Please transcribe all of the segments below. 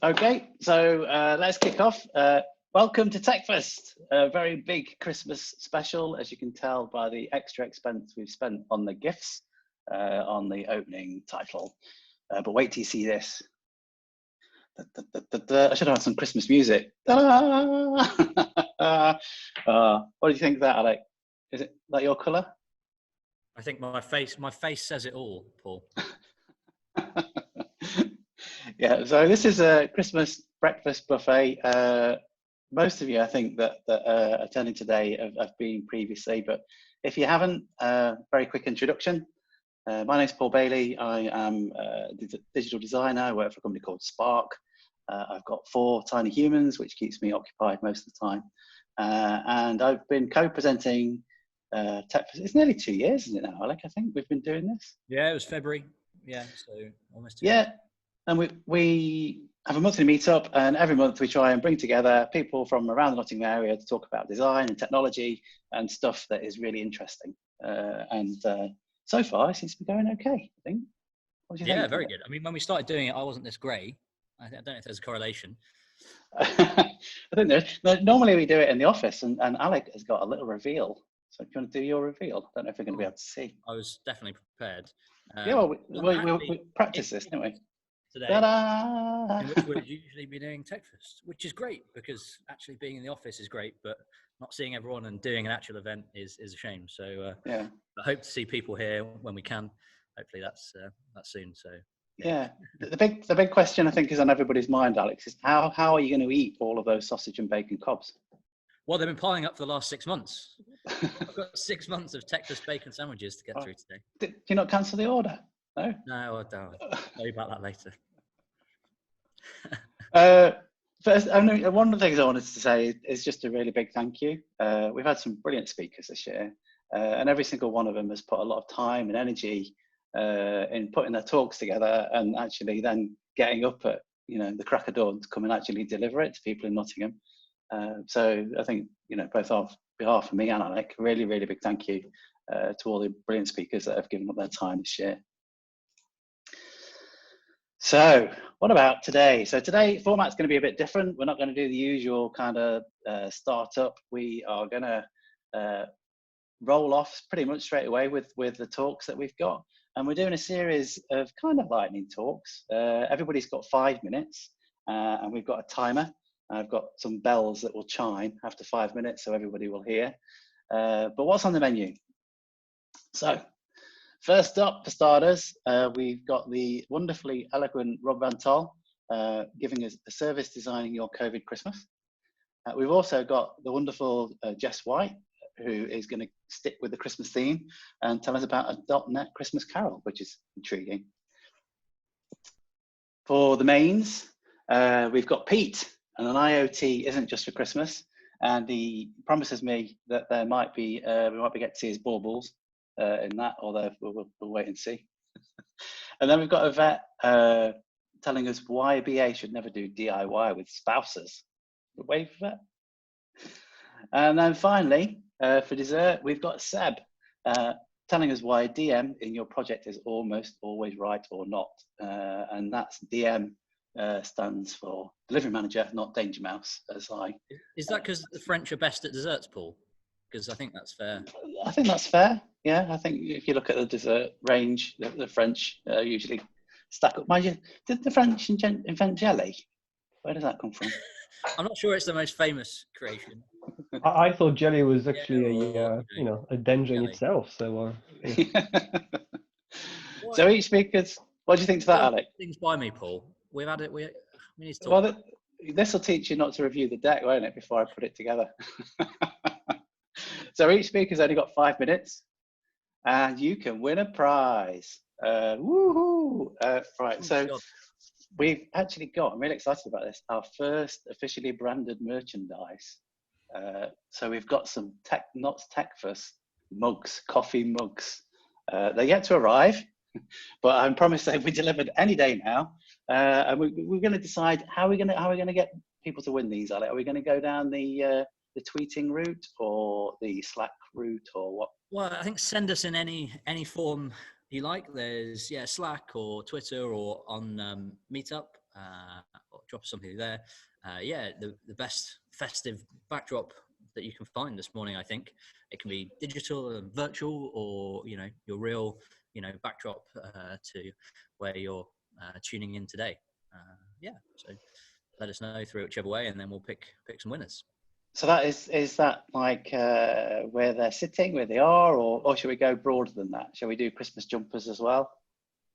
Okay, so let's kick off. Welcome to TechFest, a very big Christmas special, as you can tell by the extra expense we've spent on the gifts on the opening title. But wait till you see this. I should have had some Christmas music. What do you think of that, Alec? Is it that your colour? I think my face says it all, Paul. Yeah, so this is a Christmas breakfast buffet. Most of you, I think, that are attending today have been previously, but if you haven't, very quick introduction. My name's Paul Bailey. I am a digital designer. I work for a company called Spark. I've got 4 tiny humans, which keeps me occupied most of the time. And I've been co-presenting TechFest. It's nearly 2 years, isn't it now, Alec? I think we've been doing this. Yeah, it was February. Yeah, so almost 2 years. Yeah, and we have a monthly meetup, and every month we try and bring together people from around the Nottingham area to talk about design and technology and stuff that is really interesting. So far, it seems to be going okay, I think. What do you think? Yeah, very good. I mean, when we started doing it, I wasn't this grey. I don't know if there's a correlation. I think normally we do it in the office, and Alec has got a little reveal. So if you want to do your reveal, I don't know if we're going to be able to see. I was definitely prepared. Yeah, well, we practice this, didn't we? Today, Ta-da! in which we'd usually be doing TechFest, which is great because actually being in the office is great, but not seeing everyone and doing an actual event is a shame. So yeah, I hope to see people here when we can. Hopefully that's soon. So yeah. The big question I think is on everybody's mind, Alex, is how are you going to eat all of those sausage and bacon cobs? Well, they've been piling up for the last 6 months. I've got 6 months of TechFast bacon sandwiches to get through today. Did you not cancel the order? No? No, I don't. I'll tell you about that later. First, one of the things I wanted to say is just a really big thank you. We've had some brilliant speakers this year, and every single one of them has put a lot of time and energy in putting their talks together and actually then getting up at the crack of dawn to come and actually deliver it to people in Nottingham. So I think both on behalf of me and Alec, really, really big thank you to all the brilliant speakers that have given up their time this year. So what about today? So today format's going to be a bit different. We're not going to do the usual kind of startup. We are going to roll off pretty much straight away with the talks that we've got. And we're doing a series of kind of lightning talks. Everybody's got 5 minutes and we've got a timer. I've got some bells that will chime after 5 minutes so everybody will hear. But what's on the menu? So first up, for starters, we've got the wonderfully eloquent Rob Van Tol giving us a service designing your COVID Christmas. We've also got the wonderful Jess White, who is going to stick with the Christmas theme and tell us about a .NET Christmas Carol, which is intriguing. For the mains, we've got Pete, and an IoT isn't just for Christmas, and he promises me that there might be we might be get to see his baubles in that, although we'll wait and see. And then we've got Yvette telling us why a BA should never do DIY with spouses. Wave for that. And then finally, for dessert, we've got Seb telling us why DM in your project is almost always right or not. And that's DM stands for delivery manager, not danger mouse, as I. Is that because the French are best at desserts, Paul? Because I think that's fair. I think that's fair. Yeah, I think if you look at the dessert range, the French usually stack up. Mind you, did the French invent jelly? Where does that come from? I'm not sure it's the most famous creation. I thought jelly was actually a danger in itself. So. Yeah. So each speaker's. What do you think to that, Alec? Things by me, Paul. We've had it. We need to talk. Well, this will teach you not to review the deck, won't it? Before I put it together. So each speaker's only got 5 minutes, and you can win a prize. Woohoo! Right. So we've actually got. I'm really excited about this. Our first officially branded merchandise. So we've got some NottsTechfast's mugs, coffee mugs. They're yet to arrive, but I'm promised they'll be delivered any day now. And we're going to decide how we're going to get people to win these. Are we going to go down the tweeting route or the Slack route or what? Well, I think send us in any form you like. There's Slack or Twitter or on Meetup or drop something there. Yeah, the best festive backdrop that you can find this morning, I think. It can be digital and virtual, or, you know, your real, you know, backdrop to where you're tuning in today. Yeah, so let us know through whichever way, and then we'll pick some winners. So that is that like where they're sitting, where they are, or should we go broader than that? Shall we do Christmas jumpers as well?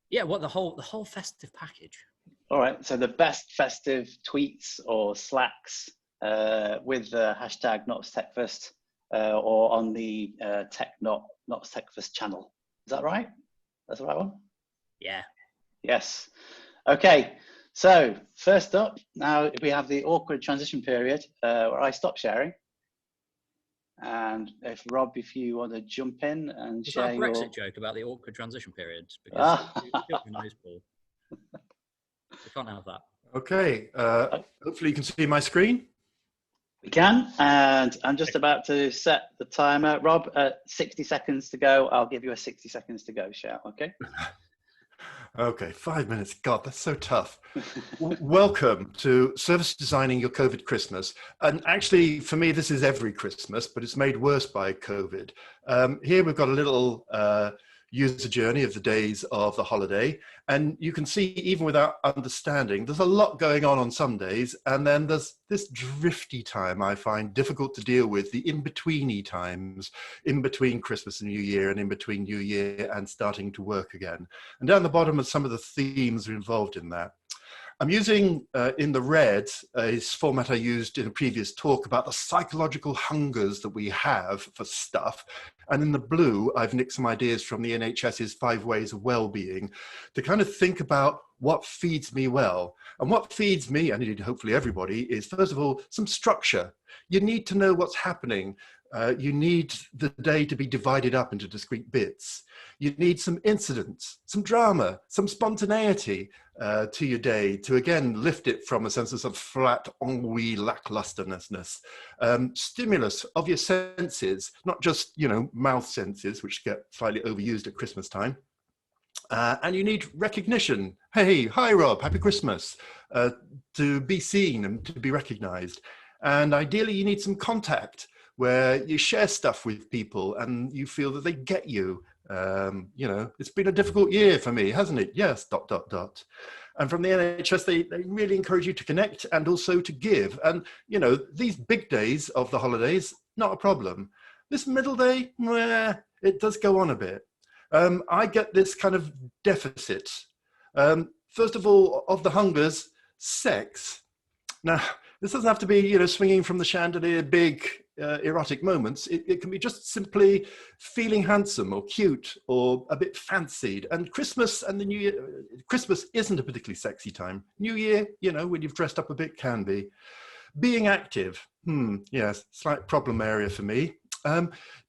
Yeah, what the whole festive package. All right. So the best festive tweets or slacks with the hashtag NottsTechfast or on the NottsTechfast channel. Is that right? That's the right one? Yeah. Yes. Okay. So first up, now we have the awkward transition period where I stop sharing. And if Rob, if you want to jump in and share that a Brexit joke about the awkward transition period? Because we can't have that. Okay. Hopefully you can see my screen. We can, and I'm just about to set the timer. Rob, 60 seconds to go. I'll give you a 60 seconds to go shout, okay? Okay, 5 minutes. God, that's so tough. Welcome to Service Designing Your COVID Christmas. And actually, for me, this is every Christmas, but it's made worse by COVID. Here we've got a little user journey of the days of the holiday. And you can see, even without understanding, there's a lot going on some days. And then there's this drifty time I find difficult to deal with, the in-betweeny times, in between Christmas and New Year, and in between New Year and starting to work again. And down the bottom are some of the themes involved in that. I'm using in the red a format I used in a previous talk about the psychological hungers that we have for stuff. And in the blue, I've nicked some ideas from the NHS's 5 ways of well-being to kind of think about what feeds me well. And what feeds me, and indeed hopefully everybody, is first of all, some structure. You need to know what's happening. You need the day to be divided up into discrete bits. You need some incidents, some drama, some spontaneity to your day to, again, lift it from a sense of sort of flat, ennui, lacklusterousness. Stimulus of your senses, not just, you know, mouth senses, which get slightly overused at Christmas time. And you need recognition. Hey, hi, Rob, happy Christmas, to be seen and to be recognized. And ideally, you need some contact, where you share stuff with people and you feel that they get you. You know, it's been a difficult year for me, hasn't it? Yes, ... And from the NHS, they really encourage you to connect and also to give. And, you know, these big days of the holidays, not a problem. This middle day, it does go on a bit. I get this kind of deficit. First of all, of the hungers, sex. Now, this doesn't have to be, you know, swinging from the chandelier, big erotic moments. It can be just simply feeling handsome or cute or a bit fancied. And Christmas and the New Year, Christmas isn't a particularly sexy time. New Year, you know, when you've dressed up a bit, can be. Being active, yes, slight problem area for me.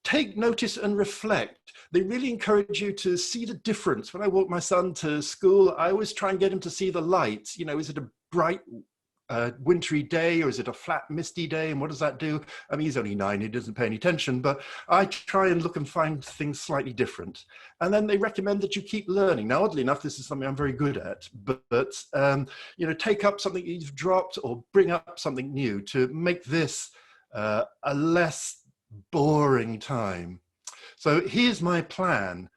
Take notice and reflect. They really encourage you to see the difference. When I walk my son to school, I always try and get him to see the light. You know, is it a bright wintry day, or is it a flat misty day, and what does that do? I mean, he's only 9, he doesn't pay any attention, but I try and look and find things slightly different. And then they recommend that you keep learning. Now, oddly enough, this is something I'm very good at, but you know, take up something you've dropped or bring up something new to make this a less boring time. So here's my plan.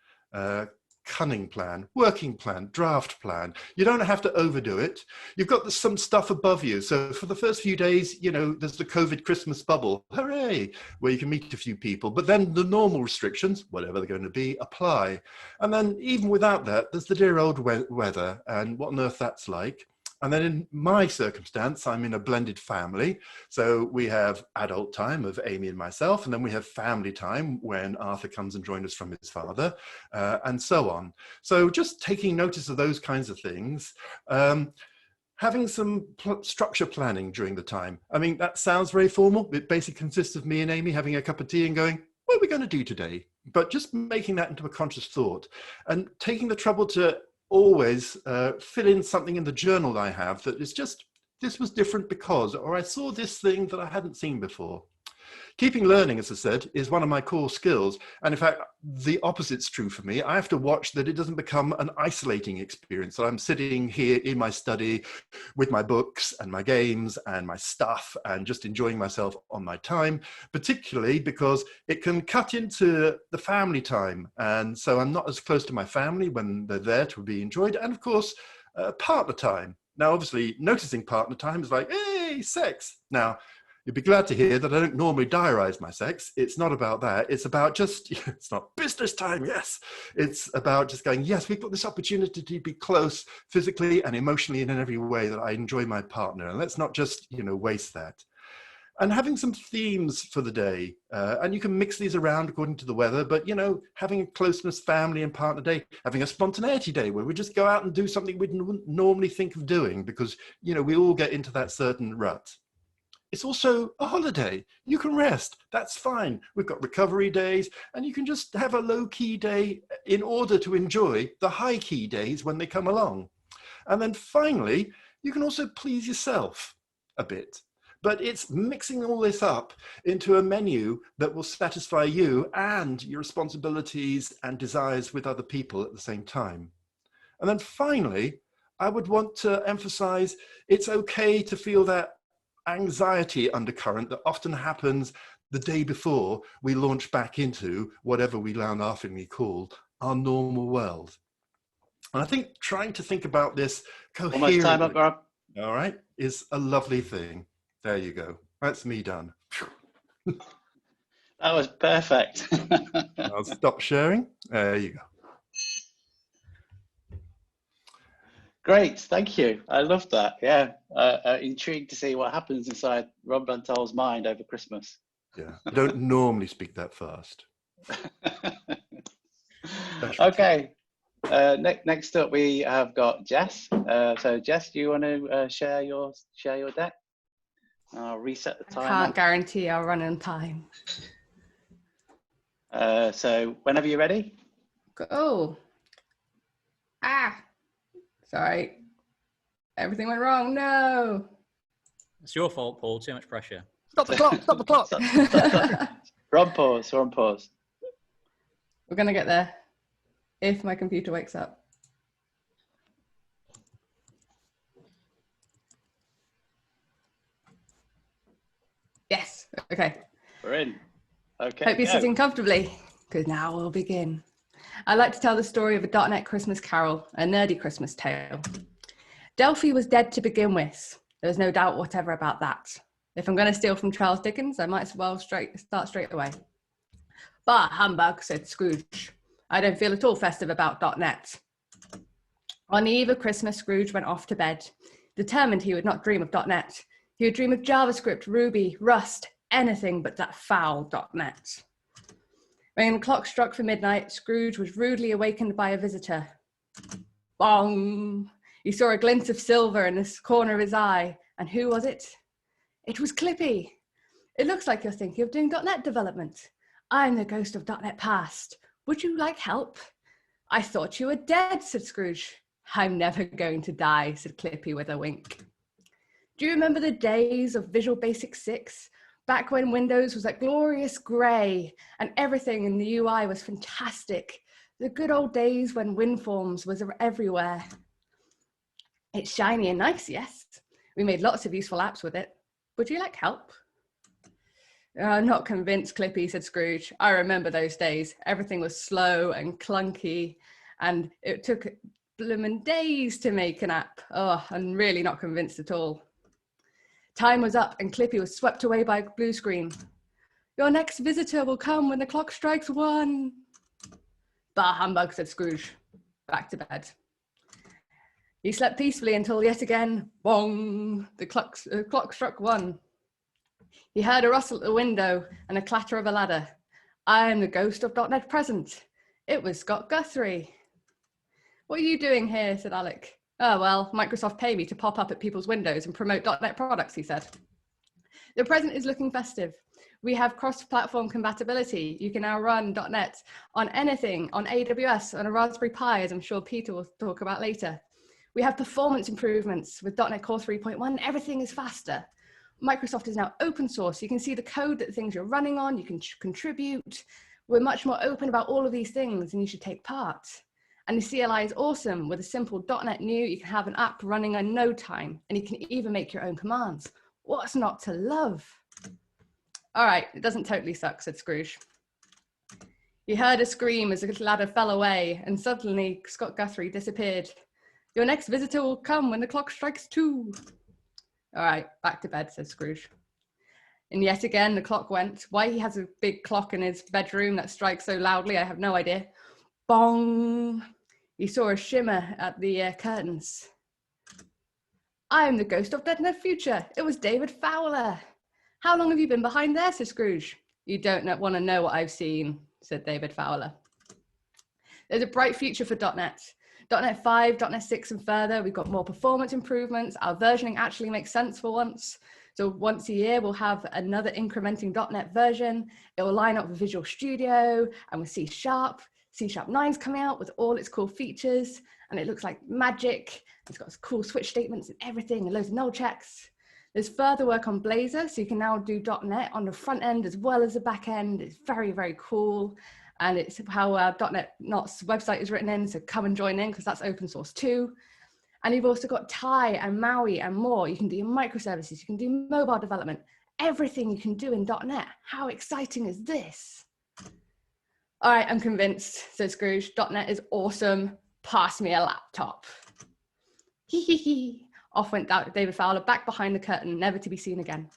Cunning plan, working plan, draft plan. You don't have to overdo it. You've got some stuff above you. So for the first few days, you know, there's the COVID Christmas bubble, hooray, where you can meet a few people, but then the normal restrictions, whatever they're going to be, apply. And then even without that, there's the dear old weather and what on earth that's like. And then in my circumstance, I'm in a blended family. So we have adult time of Amy and myself, and then we have family time when Arthur comes and joins us from his father, and so on. So just taking notice of those kinds of things. Having some structure planning during the time. I mean, that sounds very formal. It basically consists of me and Amy having a cup of tea and going, what are we going to do today? But just making that into a conscious thought and taking the trouble to always fill in something in the journal I have that is just, this was different because, or I saw this thing that I hadn't seen before. Keeping learning, as I said, is one of my core skills. And in fact, the opposite's true for me. I have to watch that it doesn't become an isolating experience. So I'm sitting here in my study with my books and my games and my stuff and just enjoying myself on my time, particularly because it can cut into the family time. And so I'm not as close to my family when they're there to be enjoyed. And of course, partner time. Now, obviously, noticing partner time is like, hey, sex. Now, you'd be glad to hear that I don't normally diarize my sex. It's not about that. It's about just, it's not business time, yes. It's about just going, yes, we've got this opportunity to be close physically and emotionally and in every way that I enjoy my partner. And let's not just, waste that. And having some themes for the day. And you can mix these around according to the weather, but, having a closeness family and partner day, having a spontaneity day where we just go out and do something we wouldn't normally think of doing because, we all get into that certain rut. It's also a holiday. You can rest. That's fine. We've got recovery days, and you can just have a low-key day in order to enjoy the high-key days when they come along. And then finally, you can also please yourself a bit. But it's mixing all this up into a menu that will satisfy you and your responsibilities and desires with other people at the same time. And then finally, I would want to emphasize it's okay to feel that anxiety undercurrent that often happens the day before we launch back into whatever we now laughingly call our normal world. And I think trying to think about this coherently, almost time up, Rob. All right, is a lovely thing. There you go. That's me done. That was perfect. I'll stop sharing. There you go. Great, thank you. I love that. Yeah, intrigued to see what happens inside Rob Bantol's mind over Christmas. Yeah, I don't normally speak that fast. Okay, next up we have got Jess. So Jess, do you want to share your deck? I'll reset the timer. I can't guarantee I'll run on time. So whenever you're ready. Go. Sorry. Everything went wrong. No. It's your fault, Paul. Too much pressure. Stop the clock. Stop the clock. Stop. We're on pause. We're on pause. We're going to get there if my computer wakes up. Yes. Okay. We're in. Okay. Hope you're sitting comfortably, because now we'll begin. I like to tell the story of a .NET Christmas carol, a nerdy Christmas tale. Delphi was dead to begin with. There's no doubt whatever about that. If I'm going to steal from Charles Dickens, I might as well start straight away. Bah, humbug, said Scrooge. I don't feel at all festive about .NET. On the eve of Christmas, Scrooge went off to bed, determined he would not dream of .NET. He would dream of JavaScript, Ruby, Rust, anything but that foul .NET. When the clock struck for midnight, Scrooge was rudely awakened by a visitor. Bong! He saw a glint of silver in the corner of his eye. And who was it? It was Clippy. It looks like you're thinking of doing .NET development. I'm the ghost of .NET Past. Would you like help? I thought you were dead, said Scrooge. I'm never going to die, said Clippy with a wink. Do you remember the days of Visual Basic 6? Back when Windows was that glorious grey and everything in the UI was fantastic. The good old days when WinForms was everywhere. It's shiny and nice, yes. We made lots of useful apps with it. Would you like help? I'm not convinced, Clippy, said Scrooge. I remember those days. Everything was slow and clunky, and it took bloomin' days to make an app. Oh, I'm really not convinced at all. Time was up and Clippy was swept away by a blue screen. Your next visitor will come when the clock strikes 1. Bah, humbug, said Scrooge. Back to bed. He slept peacefully until yet again, bong, the clock struck 1. He heard a rustle at the window and a clatter of a ladder. I am the ghost of .NET Present. It was Scott Guthrie. What are you doing here, said Alec. Oh, well, Microsoft paid me to pop up at people's windows and promote .NET products, he said. The present is looking festive. We have cross-platform compatibility. You can now run .NET on anything, on AWS, on a Raspberry Pi, as I'm sure Peter will talk about later. We have performance improvements with .NET Core 3.1. Everything is faster. Microsoft is now open source. You can see the code that things you're running on, you can contribute. We're much more open about all of these things and you should take part. And the CLI is awesome. With a simple .NET new, you can have an app running in no time and you can even make your own commands. What's not to love? All right, it doesn't totally suck, said Scrooge. He heard a scream as the ladder fell away and suddenly Scott Guthrie disappeared. Your next visitor will come when the clock strikes 2. All right, back to bed, said Scrooge. And yet again, the clock went. Why he has a big clock in his bedroom that strikes so loudly, I have no idea. Bong! He saw a shimmer at the curtains. I am the ghost of Dead No Future. It was David Fowler. How long have you been behind there, said Scrooge. You don't want to know what I've seen, said David Fowler. There's a bright future for .NET. .NET 5, .NET 6 and further, we've got more performance improvements. Our versioning actually makes sense for once. So once a year, we'll have another incrementing .NET version. It will line up with Visual Studio and with C#. C# 9's coming out with all its cool features and it looks like magic. It's got cool switch statements and everything and loads of null checks. There's further work on Blazor, so you can now do .NET on the front end as well as the back end. It's very, very cool. And it's how .NET Nott's website is written in, so come and join in because that's open source too. And you've also got Thai and Maui and more. You can do your microservices, you can do mobile development, everything you can do in .NET. How exciting is this? All right, I'm convinced, said Scrooge. .NET is awesome. Pass me a laptop. Hee hee hee. Off went David Fowler, back behind the curtain, never to be seen again.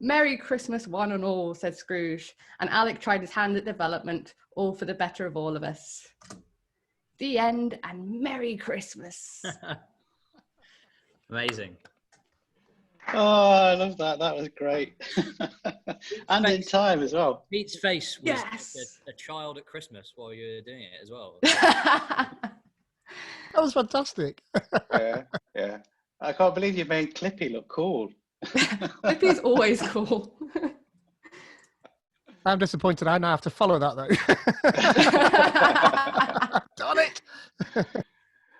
Merry Christmas, one and all, said Scrooge. And Alec tried his hand at development, all for the better of all of us. The end, and Merry Christmas. Amazing. Oh, I love that. That was great. And in time as well. Pete's face was Yes. like a child at Christmas while you were doing it as well. That was fantastic. Yeah. I can't believe you made Clippy look cool. Clippy's always cool. I'm disappointed I now have to follow that though. Darn it.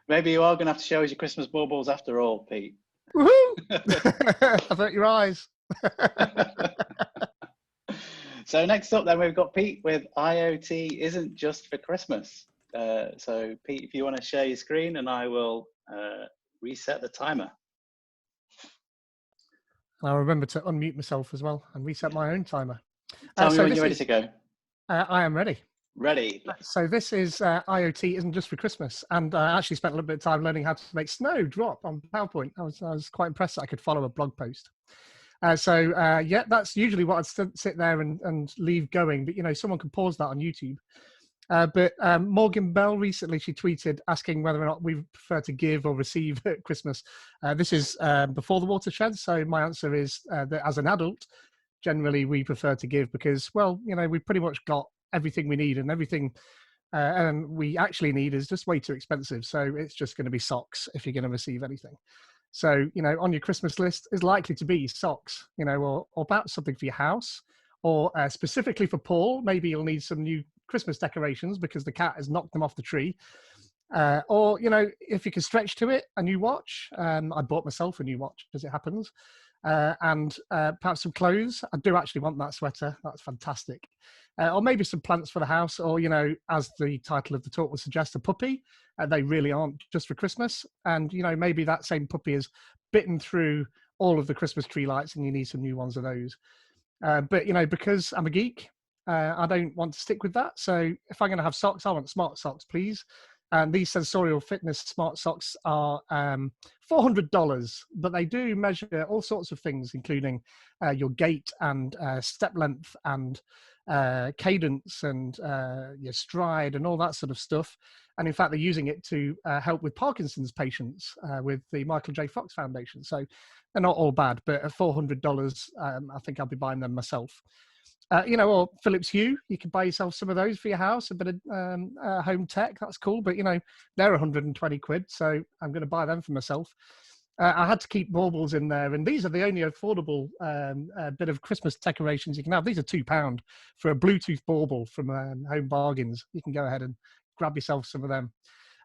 Maybe you are going to have to show us your Christmas baubles after all, Pete. Woohoo! Avert your eyes. So next up then we've got Pete with IoT isn't just for Christmas. So Pete, if you want to share your screen and I will reset the timer. I'll remember to unmute myself as well and reset my own timer. Tell me when you're ready to go. I am ready. Ready. So this is IoT isn't just for Christmas. And I actually spent a little bit of time learning how to make snow drop on PowerPoint. I was quite impressed that I could follow a blog post. Yeah, that's usually what I'd sit there and leave going. But, you know, someone could pause that on YouTube. But Morgan Bell recently, she tweeted asking whether or not we prefer to give or receive at Christmas. This is before the watershed. So my answer is that as an adult, generally we prefer to give because, well, you know, we've pretty much got everything we need and everything we actually need is just way too expensive. So it's just going to be socks if you're going to receive anything. So, you know, on your Christmas list is likely to be socks, you know, or perhaps something for your house or specifically for Paul, maybe you'll need some new Christmas decorations because the cat has knocked them off the tree. Or, you know, if you can stretch to it, a new watch. I bought myself a new watch as it happens. And perhaps some clothes. I do actually want that sweater. That's fantastic. Or maybe some plants for the house or, you know, as the title of the talk would suggest, a puppy. They really aren't just for Christmas. And, you know, maybe that same puppy has bitten through all of the Christmas tree lights and you need some new ones of those. But, you know, because I'm a geek, I don't want to stick with that. So if I'm going to have socks, I want smart socks, please. And these sensorial fitness smart socks are $400, but they do measure all sorts of things, including your gait and step length and cadence and your stride and all that sort of stuff. And in fact, they're using it to help with Parkinson's patients with the Michael J. Fox Foundation. So they're not all bad, but at $400, I think I'll be buying them myself. You know, or Philips Hue, you could buy yourself some of those for your house, a bit of home tech, that's cool. But, you know, they're 120 quid, so I'm going to buy them for myself. I had to keep baubles in there, and these are the only affordable bit of Christmas decorations you can have. These are £2 for a Bluetooth bauble from Home Bargains. You can go ahead and grab yourself some of them.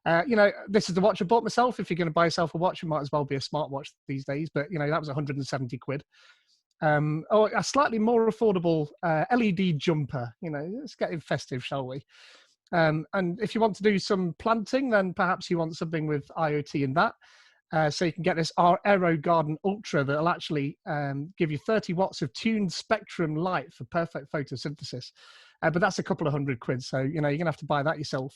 You know, this is the watch I bought myself. If you're going to buy yourself a watch, it might as well be a smartwatch these days. But, you know, that was 170 quid. Or a slightly more affordable LED jumper. You know, let's get in festive, shall we? And if you want to do some planting, then perhaps you want something with IoT in that. So you can get this Aero Garden Ultra that'll actually give you 30 watts of tuned spectrum light for perfect photosynthesis. But that's a couple of £100. So, you know, you're going to have to buy that yourself.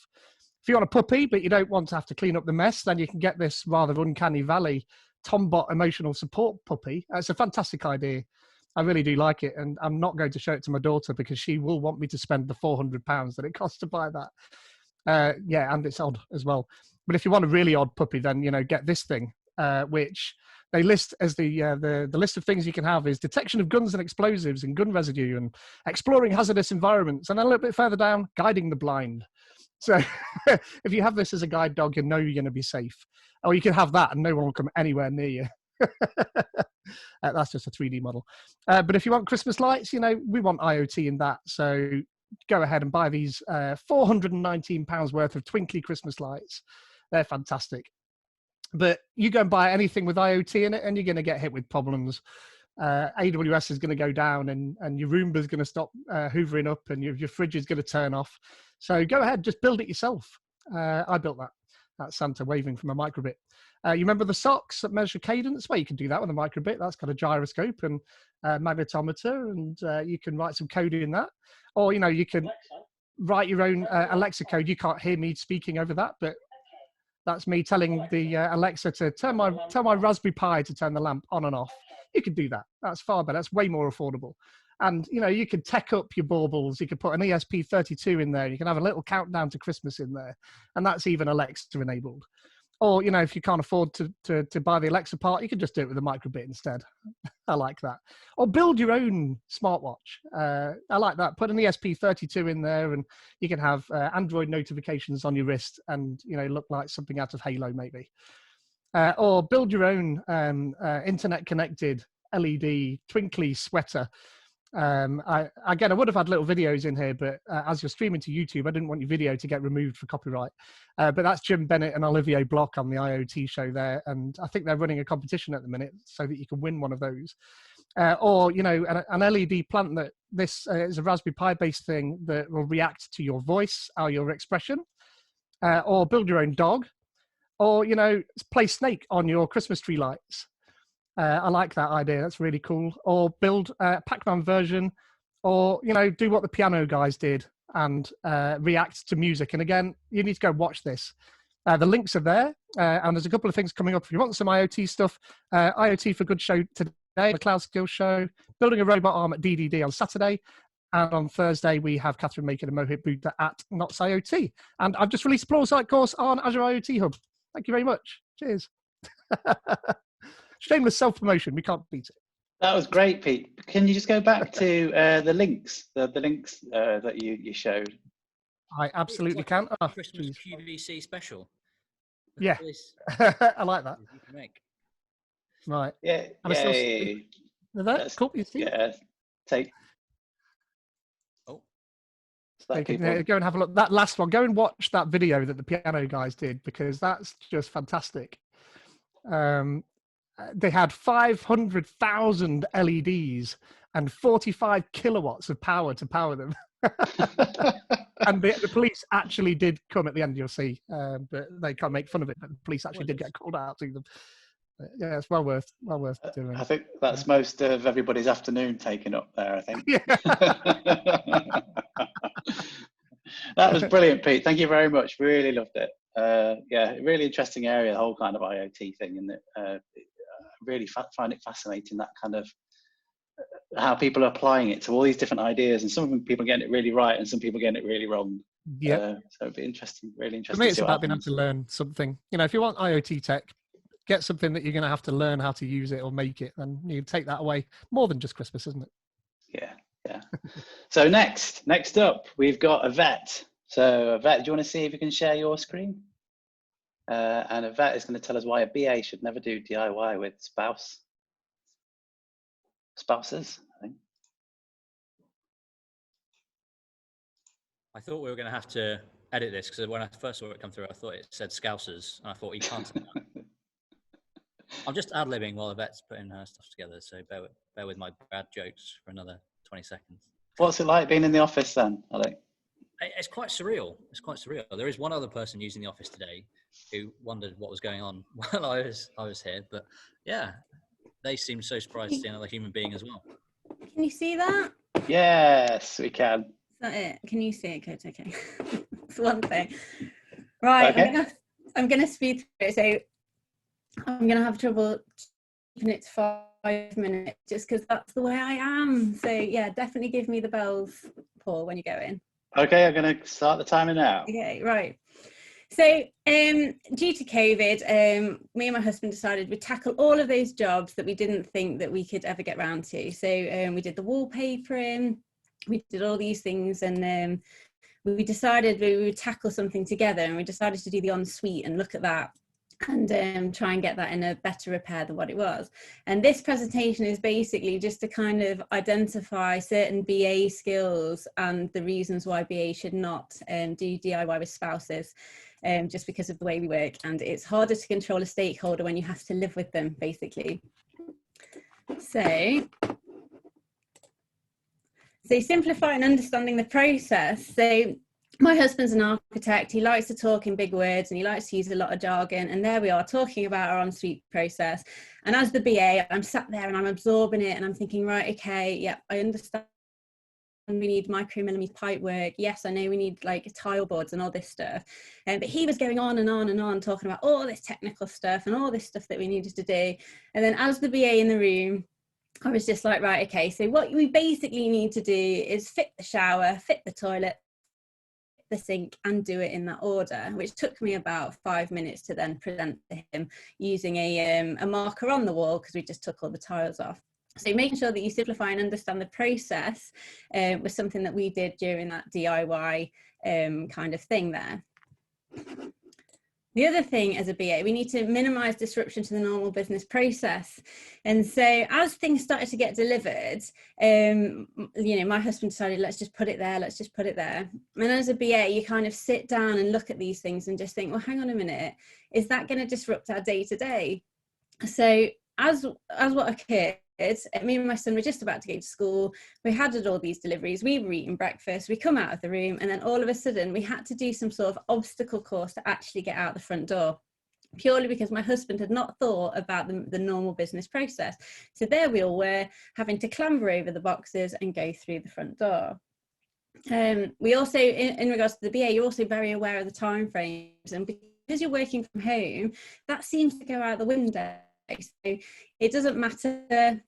If you want a puppy, but you don't want to have to clean up the mess, then you can get this rather uncanny valley Tombot emotional support puppy. It's a fantastic idea. I really do like it. And I'm not going to show it to my daughter because she will want me to spend the £400 that it costs to buy that. Yeah, and it's odd as well. But if you want a really odd puppy, then, you know, get this thing, which they list as the list of things you can have is detection of guns and explosives and gun residue and exploring hazardous environments. And then a little bit further down, guiding the blind. So if you have this as a guide dog, you know you're going to be safe. Or you can have that and no one will come anywhere near you. That's just a 3D model. But if you want Christmas lights, you know, we want IoT in that. So go ahead and buy these £419 worth of twinkly Christmas lights. They're fantastic. But you go and buy anything with IoT in it and you're going to get hit with problems. AWS is going to go down and your Roomba is going to stop hoovering up and your fridge is going to turn off. So go ahead, just build it yourself. I built that. That's Santa waving from a microbit. You remember the socks that measure cadence? Well, you can do that with a microbit. That's got a gyroscope and magnetometer, and you can write some code in that. Or, you know, you can write your own Alexa code. You can't hear me speaking over that, but that's me telling the Alexa to tell my Raspberry Pi to turn the lamp on and off. You could do that. That's far better. That's way more affordable. And, you know, you could tech up your baubles. You could put an ESP32 in there. You can have a little countdown to Christmas in there. And that's even Alexa enabled. Or, you know, if you can't afford to buy the Alexa part, you can just do it with a microbit instead. I like that. Or build your own smartwatch. I like that. Put an ESP32 in there and you can have Android notifications on your wrist and, you know, look like something out of Halo maybe. Or build your own internet-connected LED twinkly sweater. I would have had little videos in here, but as you're streaming to YouTube, I didn't want your video to get removed for copyright. But that's Jim Bennett and Olivier Bloch on the IoT show there. And I think they're running a competition at the minute so that you can win one of those. Or, you know, an LED plant that this is a Raspberry Pi based thing that will react to your voice or your expression. Or build your own dog. Or, you know, play Snake on your Christmas tree lights. I like that idea. That's really cool. Or build a Pac-Man version, or, you know, do what the piano guys did and react to music. And again, you need to go watch this. The links are there, and there's a couple of things coming up. If you want some IoT stuff, IoT for Good show today, the Cloud Skills show, building a robot arm at DDD on Saturday. And on Thursday, we have Catherine making a Mohit Buddha at Knots IoT. And I've just released a Pluralsight course on Azure IoT Hub. Thank you very much. Cheers. Shameless self-promotion. We can't beat it. That was great, Pete. Can you just go back to the links, the links that you showed? I absolutely can. Oh, Christmas QVC special. Yeah, I like that. You can make. Right. Yeah. That's cool. You see? Yeah. Take. Oh. So go and have a look. That last one. Go and watch that video that the piano guys did because that's just fantastic. They had 500,000 LEDs and 45 kilowatts of power to power them. And the police actually did come at the end, you'll see. But they can't make fun of it, but the police actually did get called out to them. But yeah, it's well worth doing. I think that's most of everybody's afternoon taken up there, I think. Yeah. That was brilliant, Pete. Thank you very much. Really loved it. Yeah, really interesting area, the whole kind of IoT thing. And I really find it fascinating, that kind of how people are applying it to all these different ideas. And some people are getting it really right and some people are getting it really wrong. Yeah. So it'd be interesting, really interesting. For me, it's about being able to learn something. You know, if you want IoT tech, get something that you're going to have to learn how to use it or make it, and you can take that away. More than just Christmas, isn't it? Yeah, yeah. So next up, we've got Yvette. So Yvette, do you want to see if you can share your screen? And Yvette is going to tell us why a BA should never do DIY with spouses, I think. I thought we were going to have to edit this because when I first saw it come through, I thought it said Scousers, and I thought you can't say that. I'm just ad-libbing while Yvette's putting her stuff together, so bear with my bad jokes for another 20 seconds. What's it like being in the office then, Alec? It's quite surreal. It's quite surreal. There is one other person using the office today who wondered what was going on while I was here, but yeah, they seemed so surprised to see another human being as well. Can you see that? Yes, we can. Is that it? Can you see it? Good, okay. That's one thing. Right, okay. I'm gonna speed through it. So I'm gonna have trouble keeping it to 5 minutes just because that's the way I am. So yeah, definitely give me the bells, Paul, when you go in. Okay, I'm gonna start the timer now. Okay, right. So due to COVID, me and my husband decided we'd tackle all of those jobs that we didn't think that we could ever get round to. So we did the wallpapering, we did all these things, and we decided we would tackle something together, and we decided to do the ensuite and look at that and try and get that in a better repair than what it was. And this presentation is basically just to kind of identify certain BA skills and the reasons why BA should not do DIY with spouses, just because of the way we work. And it's harder to control a stakeholder when you have to live with them, basically. So simplify and understanding the process. So my husband's an architect. He likes to talk in big words and he likes to use a lot of jargon. And there we are talking about our ensuite process. And as the BA, I'm sat there and I'm absorbing it and I'm thinking, right, okay, yeah, I understand we need micromillimeter pipe work. Yes, I know we need like tile boards and all this stuff. But he was going on and on and on talking about all this technical stuff and all this stuff that we needed to do. And then as the BA in the room, I was just like, right, okay, so what we basically need to do is fit the shower, fit the toilet, the sink, and do it in that order, which took me about 5 minutes to then present to him using a marker on the wall because we just took all the tiles off. So making sure that you simplify and understand the process was something that we did during that DIY kind of thing there. The other thing as a BA, we need to minimize disruption to the normal business process. And so as things started to get delivered, you know, my husband decided, let's just put it there, let's just put it there. And as a BA, you kind of sit down and look at these things and just think, well, hang on a minute, is that going to disrupt our day to day? So as what occurred, me and my son were just about to go to school. We had all these deliveries. We were eating breakfast. We come out of the room, and then all of a sudden, we had to do some sort of obstacle course to actually get out the front door, purely because my husband had not thought about the normal business process. So there we all were, having to clamber over the boxes and go through the front door. We also, in regards to the BA, you're also very aware of the time frames, and because you're working from home, that seems to go out the window. So it doesn't matter,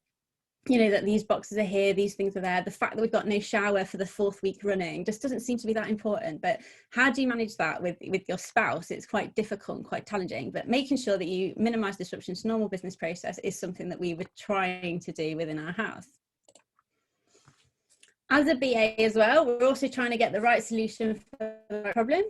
you know, that these boxes are here, these things are there. The fact that we've got no shower for the 4th week running just doesn't seem to be that important. But how do you manage that with your spouse? It's quite difficult and quite challenging, but making sure that you minimize disruption to normal business process is something that we were trying to do within our house. As a BA as well, we're also trying to get the right solution for the right problem.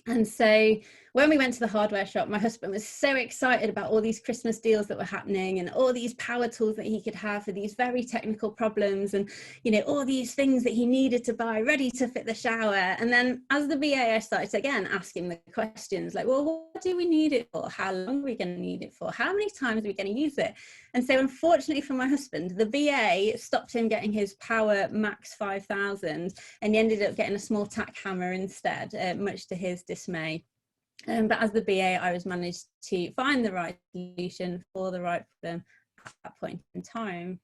And so when we went to the hardware shop, my husband was so excited about all these Christmas deals that were happening and all these power tools that he could have for these very technical problems, and, you know, all these things that he needed to buy ready to fit the shower. And then as the BA, I started to again ask him the questions like, well, what do we need it for? How long are we going to need it for? How many times are we going to use it? And so unfortunately for my husband, the BA stopped him getting his Power Max 5000, and he ended up getting a small tack hammer instead, much to his dismay. But as the BA, I was managed to find the right solution for the right problem at that point in time.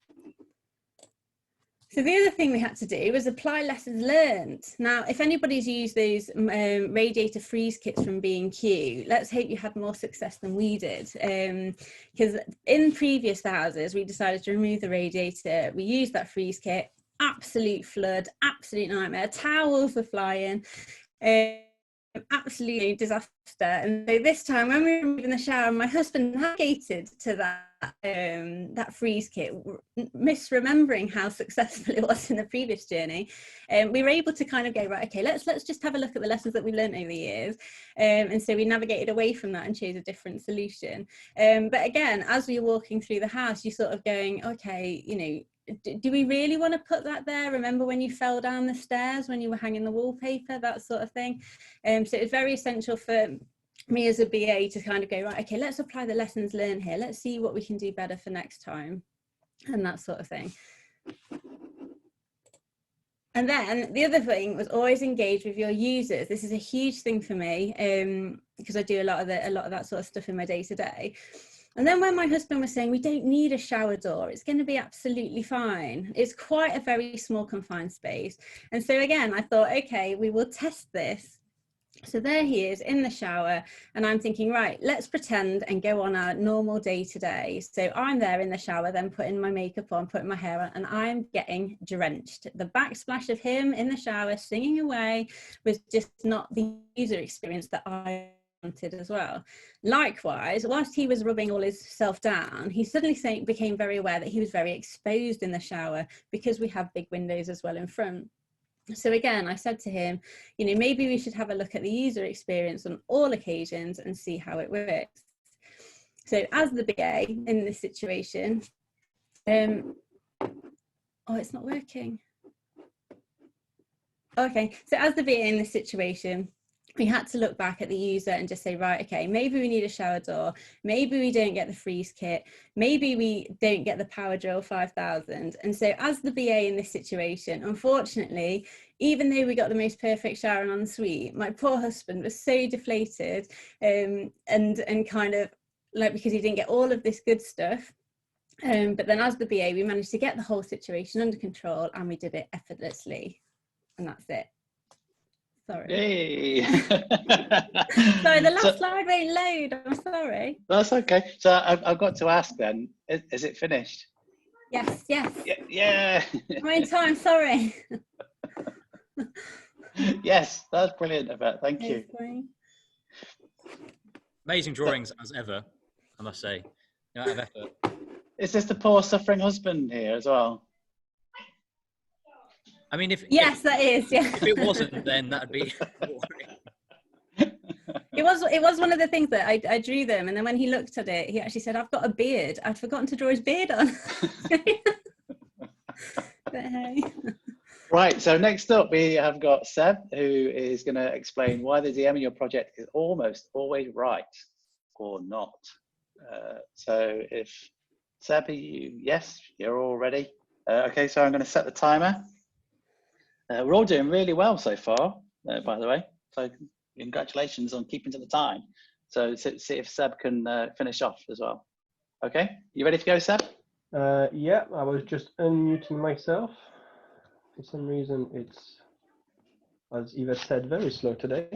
So the other thing we had to do was apply lessons learned. Now, if anybody's used those radiator freeze kits from B&Q, let's hope you had more success than we did. Because in previous houses, we decided to remove the radiator. We used that freeze kit, absolute flood, absolute nightmare, towels were flying. Absolutely disaster. And so this time when we were removing the shower, my husband navigated to that freeze kit, misremembering how successful it was in the previous journey. We were able to kind of go, right, okay, let's just have a look at the lessons that we've learned over the years. And so we navigated away from that and chose a different solution. But again, as we were walking through the house, you're sort of going, okay, you know, do we really want to put that there? Remember when you fell down the stairs when you were hanging the wallpaper, that sort of thing. So it's very essential for me as a BA to kind of go, right, okay, let's apply the lessons learned here. Let's see what we can do better for next time, and that sort of thing. And then the other thing was always engage with your users. This is a huge thing for me, because I do a lot of that sort of stuff in my day to day. And then when my husband was saying, we don't need a shower door, it's going to be absolutely fine. It's quite a very small confined space. And so again, I thought, okay, we will test this. So there he is in the shower, and I'm thinking, right, let's pretend and go on our normal day to day. So I'm there in the shower, then putting my makeup on, putting my hair on, and I'm getting drenched. The backsplash of him in the shower singing away was just not the user experience that I wanted as well. Likewise, whilst he was rubbing all his self down, he suddenly became very aware that he was very exposed in the shower because we have big windows as well in front. So again, I said to him, you know, maybe we should have a look at the user experience on all occasions and see how it works. So as the BA in this situation, oh, it's not working. Okay, so as the BA in this situation, we had to look back at the user and just say, right, okay, maybe we need a shower door, maybe we don't get the freeze kit, maybe we don't get the power drill 5000. And so as the BA in this situation, unfortunately, even though we got the most perfect shower and ensuite, my poor husband was so deflated, and kind of like, because he didn't get all of this good stuff. But then as the BA, we managed to get the whole situation under control, and we did it effortlessly. And that's it. Sorry. Yay. Sorry, the last slide won't load. I'm sorry. That's okay. So I've got to ask then, is it finished? Yes. Yeah. I'm in time, sorry. Yes, that's brilliant, Yvette. Thank you. Amazing drawings as ever, I must say. Out of effort. Is this the poor suffering husband here as well? I mean, yes, that is. Yeah. If it wasn't, then that'd be. It was one of the things that I drew them, and then when he looked at it, he actually said, "I've got a beard. I'd forgotten to draw his beard on." But hey. Right. So next up, we have got Seb, who is going to explain why the DM in your project is almost always right or not. So if Seb, yes, you're all ready. Okay. So I'm going to set the timer. We're all doing really well so far, by the way. So congratulations on keeping to the time. So see if Seb can finish off as well. Okay, you ready to go, Seb? Yeah, I was just unmuting myself. For some reason, it's, as Yvette said, very slow today.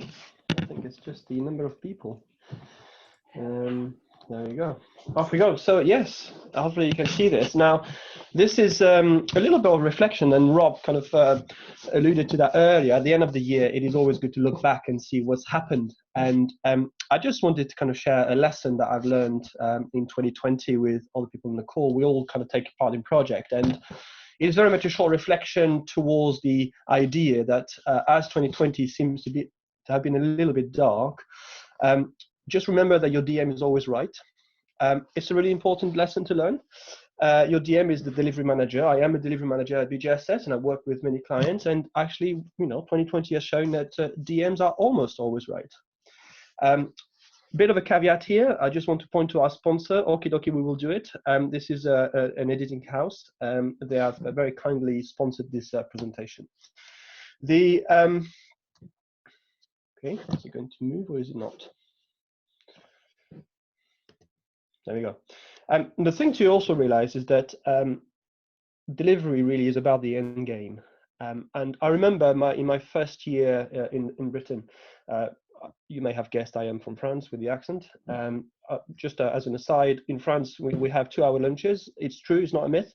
I think it's just the number of people. There you go. Off we go. So yes, hopefully you can see this. Now, this is a little bit of reflection, and Rob kind of alluded to that earlier. At the end of the year, it is always good to look back and see what's happened. And I just wanted to kind of share a lesson that I've learned in 2020 with other people on the call. We all kind of take part in project, and it is very much a short reflection towards the idea that as 2020 seems to have been a little bit dark, just remember that your DM is always right. It's a really important lesson to learn. Your DM is the delivery manager. I am a delivery manager at BGSS, and I work with many clients. And actually, 2020 has shown that DMs are almost always right. Bit of a caveat here. I just want to point to our sponsor, Okie Dokie, we will do it. This is an editing house. They have very kindly sponsored this presentation. Okay, is it going to move or is it not? There we go. The thing to also realize is that delivery really is about the end game. And I remember in my first year in Britain, you may have guessed I am from France with the accent. Just as an aside, in France, we have 2-hour lunches. It's true, it's not a myth.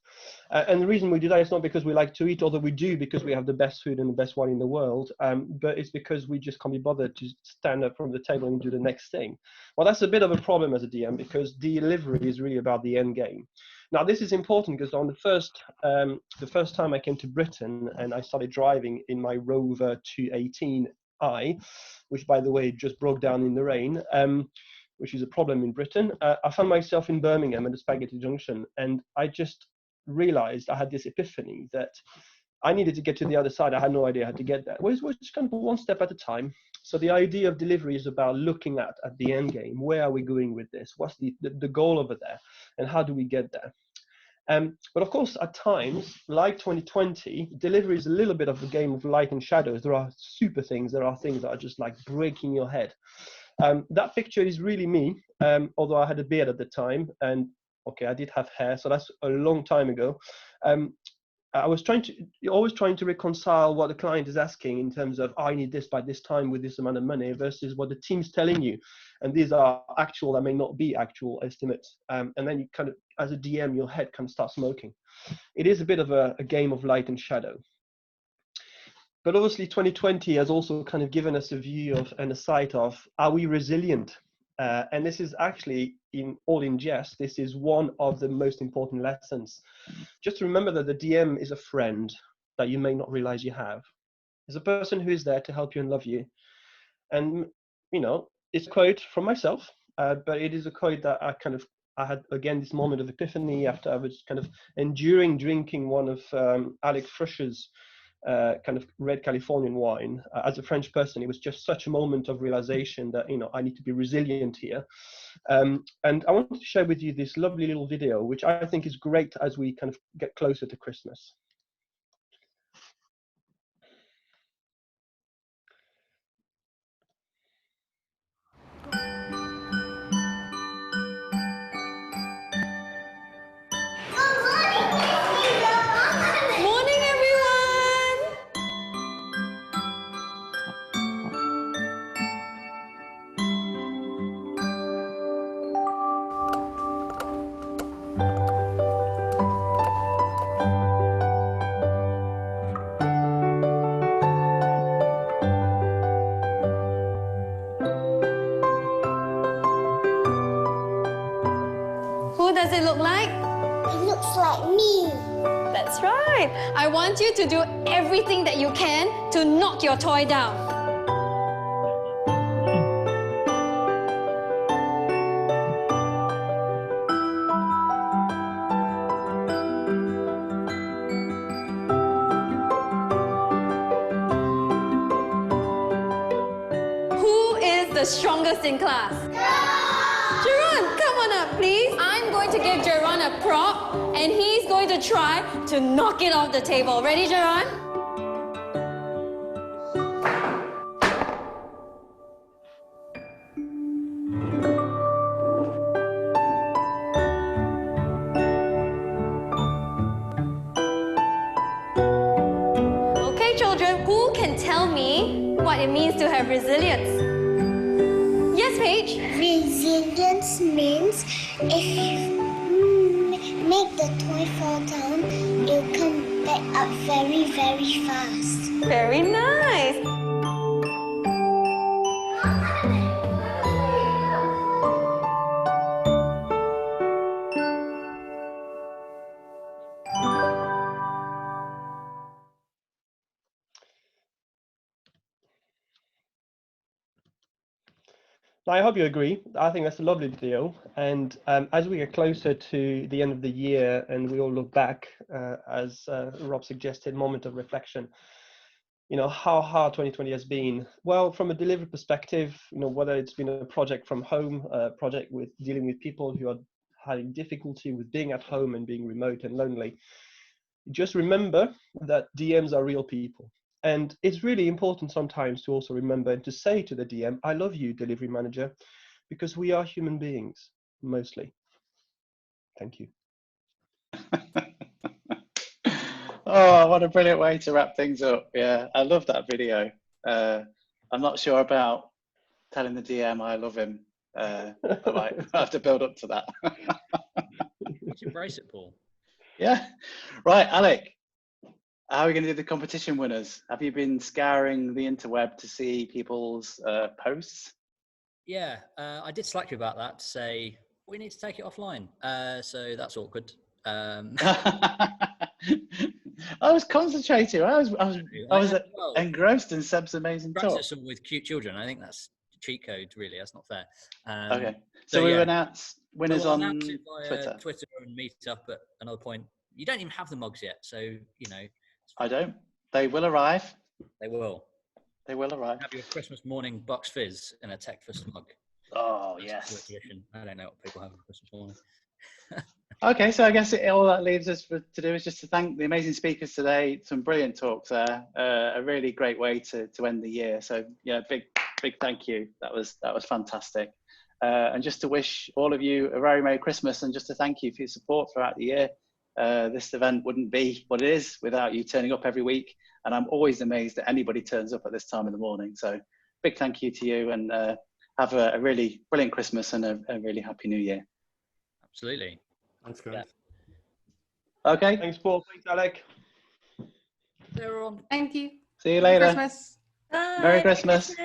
And the reason we do that is not because we like to eat, although we do because we have the best food and the best wine in the world, but it's because we just can't be bothered to stand up from the table and do the next thing. Well, that's a bit of a problem as a DM because delivery is really about the end game. Now, this is important because on the first time I came to Britain and I started driving in my Rover 218i, which, by the way, just broke down in the rain, which is a problem in Britain. I found myself in Birmingham at the Spaghetti Junction, and I just realized, I had this epiphany that I needed to get to the other side. I had no idea how to get there. We're just kind of one step at a time. So the idea of delivery is about looking at the end game. Where are we going with this? What's the goal over there? And how do we get there? But of course, at times, like 2020, delivery is a little bit of a game of light and shadows. There are super things. There are things that are just like breaking your head. That picture is really me, although I had a beard at the time. And okay, I did have hair, so that's a long time ago. I was always trying to reconcile what the client is asking in terms of, I need this by this time with this amount of money versus what the team's telling you. And these are actual, that may not be actual estimates. And then you kind of, as a DM, your head kind of starts smoking. It is a bit of a game of light and shadow. But obviously 2020 has also kind of given us a view of and a sight of, are we resilient? And this is actually, in jest, this is one of the most important lessons. Just remember that the DM is a friend that you may not realize you have. It's a person who is there to help you and love you. And, you know, it's a quote from myself, but it is a quote that I had, again, this moment of epiphany after I was kind of enduring drinking one of Alec Frusher's kind of red Californian wine. As a French person, it was just such a moment of realization that, you know, I need to be resilient here. And I wanted to share with you this lovely little video, which I think is great as we kind of get closer to Christmas. Morning, everyone! Who does it look like? It looks like me. That's right. I want you to do everything that you can to knock your toy down. Who is the strongest in class? Jerron, come on up, please. I'm going to give Jerron a prop, and he's going to try to knock it off the table. Ready, Jerron? Okay, children, who can tell me what it means to have resilience? Yes, Paige? Resilience means if you make the toy fall down, it'll come back up very, very fast. Very nice. I hope you agree. I think that's a lovely video. And as we get closer to the end of the year and we all look back, as Rob suggested, moment of reflection, you know, how hard 2020 has been. Well, from a delivery perspective, you know, whether it's been a project from home, a project with dealing with people who are having difficulty with being at home and being remote and lonely, just remember that DMs are real people. And it's really important sometimes to also remember and to say to the DM, I love you, delivery manager, because we are human beings, mostly. Thank you. Oh, what a brilliant way to wrap things up. Yeah, I love that video. I'm not sure about telling the DM I love him. I might have to build up to that. Let's embrace it, Paul. Yeah. Right, Alec, how are we going to do the competition winners? Have you been scouring the interweb to see people's posts? Yeah, I did slack you about that to say we need to take it offline. So that's awkward. I was concentrating. I was engrossed in Seb's amazing talk. Practice with cute children. I think that's cheat code. Really, that's not fair. Okay, so we will announce winners on Twitter. Twitter and meet up at another point. you don't even have the mugs yet. So, you know. I don't. They will arrive. They will. They will arrive. Have your Christmas morning Bucks Fizz in a TechFast mug. Oh, That's yes. a tradition. I don't know what people have on Christmas morning. Okay, so I guess all that leaves us to do is just to thank the amazing speakers today. Some brilliant talks there. A really great way to end the year. So yeah, big thank you. That was fantastic. And just to wish all of you a very Merry Christmas, and just to thank you for your support throughout the year. This event wouldn't be what it is without you turning up every week. And I'm always amazed that anybody turns up at this time in the morning. So big thank you to you, and have a really brilliant Christmas and a really happy New Year. Absolutely. Thanks, guys. Yeah. Okay. Thanks, Paul. Thanks, Alec. Everyone. Thank you. See you Merry later. Christmas. Bye. Merry Christmas.